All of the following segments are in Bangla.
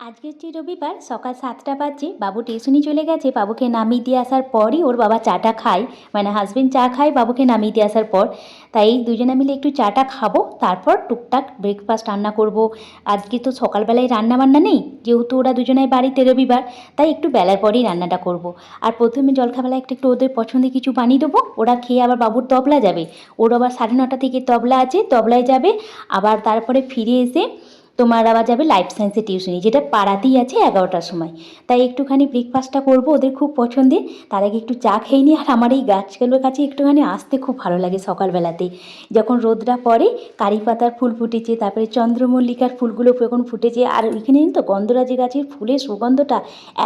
আজকে হচ্ছে রবিবার, সকাল 7টা বাজে। বাবু টিউশনি চলে গেছে। বাবুকে নামিয়ে দিয়ে আসার পরই ওর বাবা চাটা খায়, মানে হাজবেন্ড চা খায় বাবুকে নামিয়ে দিয়ে আসার পর। তাই দুজনে মিলে একটু চাটা খাবো, তারপর টুকটাক ব্রেকফাস্ট রান্না করব। আজকে তো সকালবেলায় রান্না বান্না নেই, যেহেতু ওরা দুজনাই বাড়িতে রবিবার, তাই একটু বেলার পরেই রান্নাটা করব। আর প্রথমে জলখাবেলায় একটু ওদের পছন্দের কিছু বানিয়ে দেবো। ওরা খেয়ে আবার বাবুর তবলা যাবে। ওর আবার 9:30 থেকে তবলা আছে, তবলায় যাবে। আবার তারপরে ফিরে এসে তোমার আবার যাবে লাইফ সায়েন্সের টিউশনি, যেটা পাড়াতেই আছে 11টার সময়। তাই একটুখানি ব্রেকফাস্টটা করব, ওদের খুব পছন্দের। তার আগে একটু চা খেয়ে নিই। আর আমার এই গাছগুলোর কাছে একটুখানি আসতে খুব ভালো লাগে সকালবেলাতে, যখন রোদটা পড়ে। কারি পাতার ফুল ফুটেছে, তারপরে চন্দ্রমল্লিকার ফুলগুলো এখন ফুটেছে। আর ওইখানে তো গন্ধরাজি গাছের ফুলের সুগন্ধটা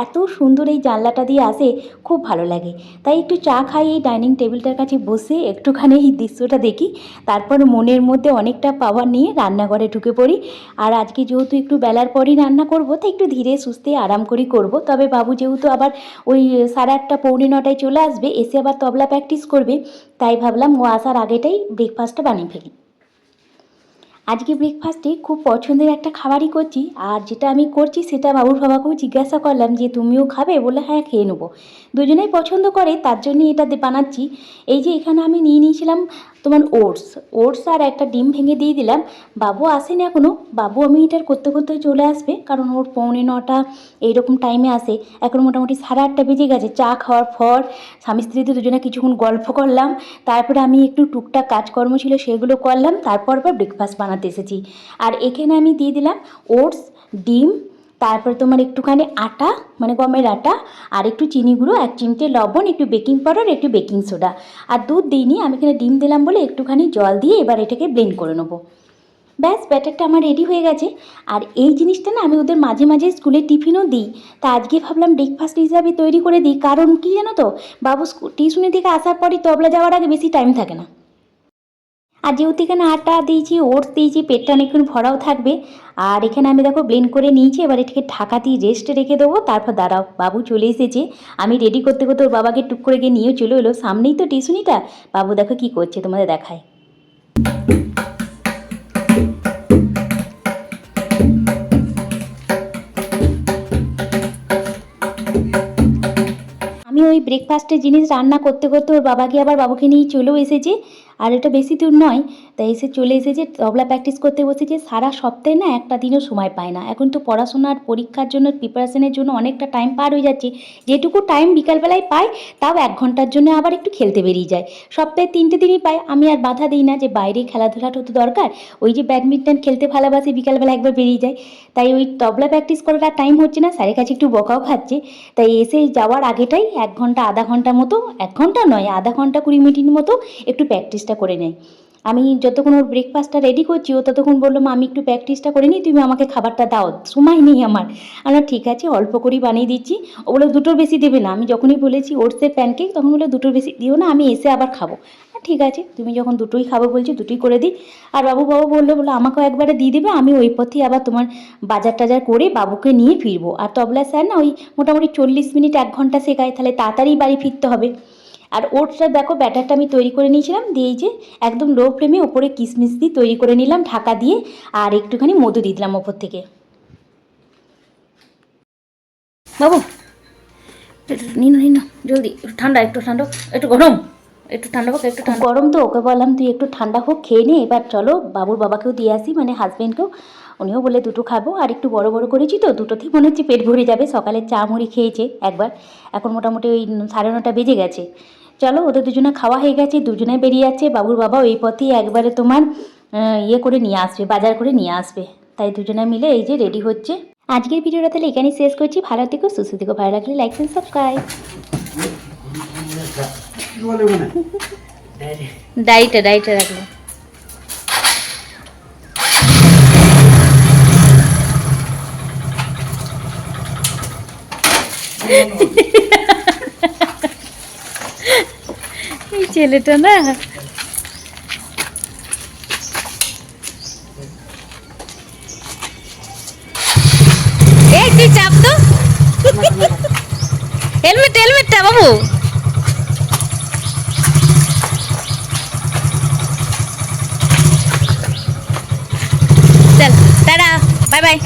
এত সুন্দর এই জানলাটা দিয়ে আসে, খুব ভালো লাগে। তাই একটু চা খাই, এই ডাইনিং টেবিলটার কাছে বসে একটুখানি এই দৃশ্যটা দেখি। তারপর মনের মধ্যে অনেকটা পাওয়ার নিয়ে রান্নাঘরে ঢুকে পড়ি। আর আজকে যেহেতু একটু বেলার পরই রান্না করব, তাই একটু ধীরে সুস্থে আরাম করেই করব। তবে বাবু যেহেতু আবার ওই 8:30 পৌনে 9টায় চলে আসবে, এসে আবার তবলা প্র্যাকটিস করবে, তাই ভাবলাম ও আসার আগেটাই ব্রেকফাস্টটা বানিয়ে ফেলি। আজকে ব্রেকফাস্টে খুব পছন্দের একটা খাবারই করছি। আর যেটা আমি করছি সেটা বাবুর বাবাকেও জিজ্ঞাসা করলাম যে তুমিও খাবে, বলে হ্যাঁ খেয়ে নেবো। দুজনেই পছন্দ করে, তার জন্যই এটা বানাচ্ছি। এই যে এখানে আমি নিয়ে নিয়েছিলাম তোমার ওটস আর একটা ডিম ভেঙে দিয়ে দিলাম। বাবু আসেনি এখনও, বাবু আমি এটার করতে করতে চলে আসবে, কারণ ওর পৌনে 9টা এইরকম টাইমে আসে। এখন মোটামুটি 8:30 বেজে গেছে। চা খাওয়ার পর স্বামী স্ত্রীতে দুজনে কিছুক্ষণ গল্প করলাম। তারপরে আমি একটু টুকটাক কাজকর্ম ছিল সেগুলো করলাম, তারপর ব্রেকফাস্ট বানাতে এসেছি। আর এখানে আমি দিয়ে দিলাম ওটস, ডিম, তারপরে তোমার একটুখানি আটা, মানে গমের আটা, আর একটু চিনি গুঁড়ো, 1 চিমটে লবণ, একটু বেকিং পাউডার, একটু বেকিং সোডা। আর দুধ দিইনি, আমি এখানে ডিম দিলাম বলে একটুখানি জল দিয়ে এবার এটাকে ব্লেন্ড করে নেবো। ব্যাস, ব্যাটারটা আমার রেডি হয়ে গেছে। আর এই জিনিসটা না আমি ওদের মাঝে মাঝে স্কুলে টিফিনও দিই। তা আজকে ভাবলাম ব্রেকফাস্ট হিসাবে তৈরি করে দিই, কারণ কি জানো তো, বাবু টিউশনি থেকে আসার পরই তবলা যাওয়ার আগে বেশি টাইম থাকে না। আর যেহেতু এখানে আটা দিয়েছি, ওটস দিয়েছি, পেটটা অনেকক্ষণ ভরাও থাকবে। আর এখানে আমি দেখো ব্লেন্ড করে নিয়েছি, এবার এটাকে ঢাকা দিয়ে রেস্টে রেখে দেবো। তারপর দাঁড়াও, বাবু চলে এসেছে। আমি রেডি করতে করতে ওর বাবাকে টুক করে গিয়ে নিয়েও চলে এলো। সামনেই তো টিউশনিটা। বাবু দেখো কী করছে, তোমাদের দেখায়। আমি ওই ব্রেকফাস্টের জিনিস রান্না করতে করতে ওর বাবাকে আবার বাবুকে নিয়ে চলেও এসেছে। আর এটা বেশি দূর নয়, তাই এসে চলে এসেছে, তবলা প্র্যাকটিস করতে বসেছে। সারা সপ্তাহে না একটা দিনও সময় পায় না। এখন তো পড়াশোনার পরীক্ষার জন্য প্রিপারেশনের জন্য অনেকটা টাইম পার হয়ে যাচ্ছে। যেটুকু টাইম বিকালবেলায় পায়, তাও 1 ঘন্টার জন্য আবার একটু খেলতে বেরিয়ে যায়। সপ্তাহে 3টে দিনই পায়। আমি আর বাধা দিই না যে বাইরে খেলাধুলাটা তো দরকার। ওই যে ব্যাডমিন্টন খেলতে ভালোবাসে, বিকালবেলা একবার বেরিয়ে যায়। তাই ওই তবলা প্র্যাকটিস করার আর টাইম হচ্ছে না, স্যারের কাছে একটু বকাও খাচ্ছে। তাই এসে যাওয়ার আগেটাই 1 ঘন্টা আধা ঘন্টা মতো, 1 ঘন্টা নয়, আধা ঘন্টা 20 মিনিট মতো একটু প্র্যাকটিসটা করে নেয়। আমি যতক্ষণ ওর ব্রেকফাস্টটা রেডি করছি, ও ততক্ষণ বললো মা আমি একটু প্র্যাকটিসটা করে নিই, তুমি আমাকে খাবারটা দাও, সময় নেই আমার। আমরা ঠিক আছে, অল্প করেই বানিয়ে দিচ্ছি। ও বলে 2টোর বেশি দেবে না। আমি যখনই বলেছি ওটসের প্যানকেক, তখন বলে 2টোর বেশি দিও না, আমি এসে আবার খাবো। ঠিক আছে, তুমি যখন 2টোই খাবো বলছি, 2টোই করে দিই। আর বাবু বললো আমাকেও একবারে দিয়ে দেবে, আমি ওই পথেই আবার তোমার বাজার টাজার করে বাবুকে নিয়ে ফিরবো। আর তবলা স্যার না ওই মোটামুটি 40 মিনিট 1 ঘন্টা শেখায়, তাহলে তাড়াতাড়ি বাড়ি ফিরতে হবে। আর ওটসটা দেখো ব্যাটারটা আমি তৈরি করে নিয়েছিলাম, দিয়ে যে একদম লো ফ্লেমে ওপরে কিশমিশ দিয়ে তৈরি করে নিলাম ঢাকা দিয়ে। আর একটুখানি মধু দিয়ে দিলাম ওপর থেকে। বাবু নিন জলদি, একটু ঠান্ডা, একটু ঠান্ডা, একটু গরম, একটু ঠান্ডা হোক, একটু ঠান্ডা গরম। তো ওকে বললাম তুই একটু ঠান্ডা হোক, খেয়ে নে। এবার চলো বাবুর বাবাকেও দিয়ে আসি, মানে হাজব্যান্ডকেও। উনিও বলে 2টো খাবো। আর একটু বড় বড় করেছি তো, 2টোতেই মনে হচ্ছে পেট ভরে যাবে। সকালে চা মুড়ি খেয়েছে একবার, এখন মোটামুটি ওই 9:30 বেজে গেছে। চলো, ওদের দুজনে খাওয়া হয়ে গেছে, দুজনে বেরিয়ে যাচ্ছে। বাবুর বাবা ওই পথেই একবারে তোমার করে নিয়ে আসবে, বাজার করে নিয়ে আসবে। তাই দুজনে মিলে এই যে রেডি হচ্ছে। আজকের ভিডিওটা তাহলে এখানেই শেষ করছি। ভালো থেকো, সুস্থ থেকো। ভালো লাগলে লাইক এন্ড সাবস্ক্রাইব। ডাইটে রাখলো। এই ছেলেটা না, এই তুই চাপ তো হেলমেটটা বাবু। চল টাটা, বাই বাই।